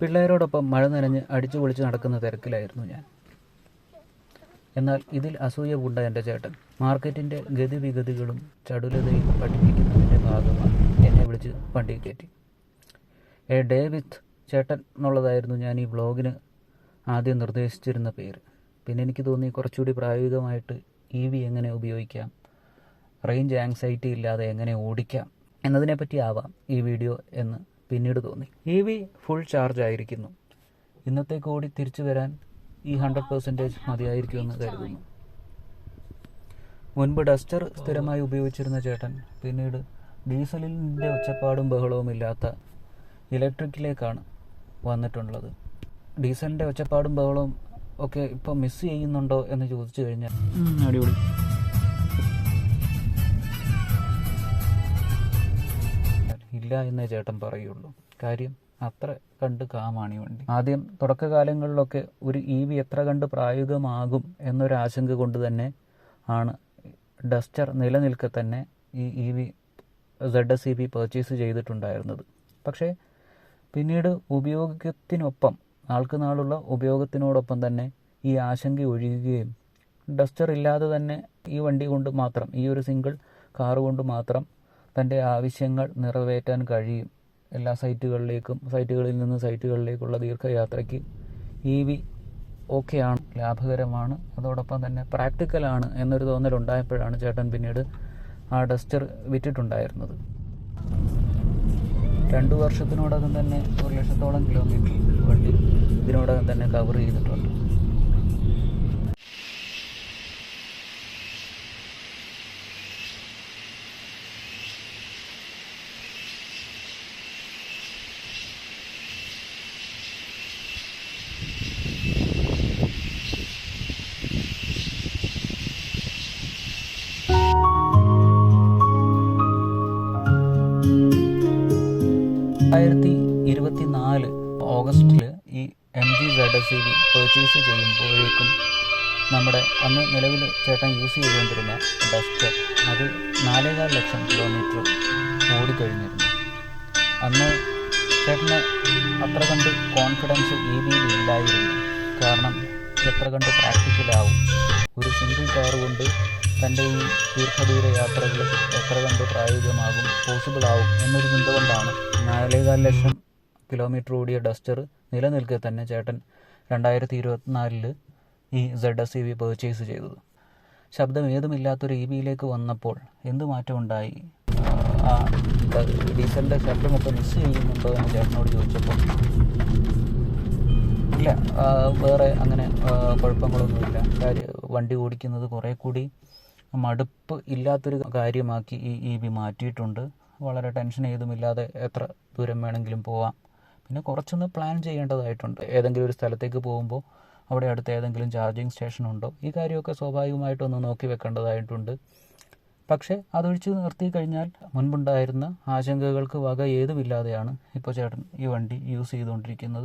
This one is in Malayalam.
പിള്ളേരോടൊപ്പം മഴ നനഞ്ഞ് അടിച്ചു പൊളിച്ച് നടക്കുന്ന തിരക്കിലായിരുന്നു ഞാൻ. എന്നാൽ ഇതിൽ അസൂയ പൂണ്ട എൻ്റെ ചേട്ടൻ മാർക്കറ്റിൻ്റെ ഗതിവിഗതികളും ചടുലതയും പഠിപ്പിക്കുന്നതിൻ്റെ ഭാഗമായി എന്നെ വിളിച്ച് വണ്ടി കയറ്റി. എ ഡേ വിത്ത് ചേട്ടൻ എന്നുള്ളതായിരുന്നു ഞാൻ ഈ വ്ളോഗിന് ആദ്യം നിർദ്ദേശിച്ചിരുന്ന പേര്. പിന്നെ എനിക്ക് തോന്നി കുറച്ചുകൂടി പ്രായോഗികമായിട്ട് EV എങ്ങനെ ഉപയോഗിക്കാം, റേഞ്ച് ആങ്സൈറ്റി ഇല്ലാതെ എങ്ങനെ ഓടിക്കാം എന്നതിനെപ്പറ്റി ആവാം ഈ വീഡിയോ എന്ന് പിന്നീട് തോന്നി. EV ഫുൾ ചാർജ് ആയിരിക്കുന്നു. ഇന്നത്തേക്ക് ഓടി തിരിച്ചു വരാൻ ഈ 100% മതിയായിരിക്കുമെന്ന് കരുതുന്നു. മുൻപ് ഡസ്റ്റർ സ്ഥിരമായി ഉപയോഗിച്ചിരുന്ന ചേട്ടൻ പിന്നീട് ഡീസലിൻ്റെ ഒച്ചപ്പാടും ബഹളവും ഇല്ലാത്ത ഇലക്ട്രിക്കിലേക്കാണ് വന്നിട്ടുള്ളത്. ഡീസലിൻ്റെ ഒച്ചപ്പാടും ബഹളവും ഒക്കെ ഇപ്പോൾ മിസ് ചെയ്യുന്നുണ്ടോ എന്ന് ചോദിച്ചു കഴിഞ്ഞാൽ അടിപൊളി. ഇല്ല എന്നേ ചേട്ടൻ പറയുള്ളൂ. കാര്യം അത്ര കണ്ട് കാമാണ് ഈ വണ്ടി. ആദ്യം തുടക്കകാലങ്ങളിലൊക്കെ ഒരു EV എത്ര കണ്ട് പ്രായോഗികമാകും എന്നൊരാശങ്ക കൊണ്ട് തന്നെ ആണ് ഡസ്റ്റർ നിലനിൽക്കെ തന്നെ ഈ EV ZS EV പർച്ചേസ് ചെയ്തിട്ടുണ്ടായിരുന്നത്. പക്ഷേ പിന്നീട് ഉപയോഗത്തിനൊപ്പം നാൾക്ക് നാളുള്ള ഉപയോഗത്തിനോടൊപ്പം തന്നെ ഈ ആശങ്ക ഒഴിയുകയും ഡസ്റ്റർ ഇല്ലാതെ തന്നെ ഈ വണ്ടി കൊണ്ട് മാത്രം, ഈ ഒരു സിംഗിൾ കാർ കൊണ്ട് മാത്രം തൻ്റെ ആവശ്യങ്ങൾ നിറവേറ്റാൻ കഴിയും. എല്ലാ സൈറ്റുകളിൽ നിന്ന് സൈറ്റുകളിലേക്കുള്ള ദീർഘയാത്രയ്ക്ക് EV ഓക്കെയാണ്, ലാഭകരമാണ്, അതോടൊപ്പം തന്നെ പ്രാക്ടിക്കലാണ് എന്നൊരു തോന്നലുണ്ടായപ്പോഴാണ് ചേട്ടൻ പിന്നീട് ആ ഡസ്റ്റർ വിറ്റിട്ടുണ്ടായിരുന്നത്. 2 വർഷത്തിനോടകം തന്നെ 1,00,000-ഓളം കിലോമീറ്റർ വണ്ടി ഇതിനോടകം തന്നെ കവർ ചെയ്തിട്ടുണ്ട്. ഓഗസ്റ്റിൽ ഈ MG ZS EV പർച്ചേസ് ചെയ്യുമ്പോഴേക്കും നമ്മുടെ അന്ന് നിലവിൽ ചേട്ടൻ യൂസ് ചെയ്തുകൊണ്ടിരുന്ന ഡസ്റ്റർ അത് 4,500,000 കിലോമീറ്റർ ഓടിക്കഴിഞ്ഞിരുന്നു. അന്ന് ചേട്ടന് അത്ര കണ്ട് കോൺഫിഡൻസ് EVയിൽ ഇല്ലായിരുന്നു. കാരണം എത്ര കണ്ട് പ്രാക്ടിക്കലാവും, ഒരു സിംഗിൾ കാർ കൊണ്ട് തൻ്റെ ഈ ദീർഘദൂര യാത്രകൾ എത്ര കണ്ട് പ്രായോഗികമാകും, പോസിബിൾ ആവും എന്നൊരു ചിന്ത കൊണ്ടാണ് 4,500,000 കിലോമീറ്റർ ഓടിയ ഡസ്റ്റർ നിലനിൽക്കെ തന്നെ ചേട്ടൻ 2024 ഈ ZS EV പർച്ചേസ് ചെയ്തത്. ശബ്ദം ഏതുമില്ലാത്തൊരു EVയിലേക്ക് വന്നപ്പോൾ എന്ത് മാറ്റം ഉണ്ടായി, ആ ഡീസലിൻ്റെ ശബ്ദമൊക്കെ മിസ് ചെയ്യുന്നുണ്ടോ എന്ന് ചേട്ടനോട് ചോദിച്ചപ്പോൾ ഇല്ല, വേറെ അങ്ങനെ കുഴപ്പങ്ങളൊന്നുമില്ല. വണ്ടി ഓടിക്കുന്നത് കുറേ കൂടി മടുപ്പ് ഇല്ലാത്തൊരു കാര്യമാക്കി ഈ EV മാറ്റിയിട്ടുണ്ട്. വളരെ ടെൻഷൻ ഏതുമില്ലാതെ എത്ര ദൂരം വേണമെങ്കിലും പോവാം. പിന്നെ കുറച്ചൊന്ന് പ്ലാൻ ചെയ്യേണ്ടതായിട്ടുണ്ട്. ഏതെങ്കിലും ഒരു സ്ഥലത്തേക്ക് പോകുമ്പോൾ അവിടെ അടുത്ത് ഏതെങ്കിലും ചാർജിങ് സ്റ്റേഷൻ ഉണ്ടോ, ഈ കാര്യമൊക്കെ സ്വാഭാവികമായിട്ടൊന്ന് നോക്കി വെക്കേണ്ടതായിട്ടുണ്ട്. പക്ഷേ അതൊഴിച്ച് നിർത്തി കഴിഞ്ഞാൽ മുൻപുണ്ടായിരുന്ന ആശങ്കകൾക്ക് വക ഏതുമില്ലാതെയാണ് ഇപ്പോൾ ചേട്ടൻ ഈ വണ്ടി യൂസ് ചെയ്തുകൊണ്ടിരിക്കുന്നത്.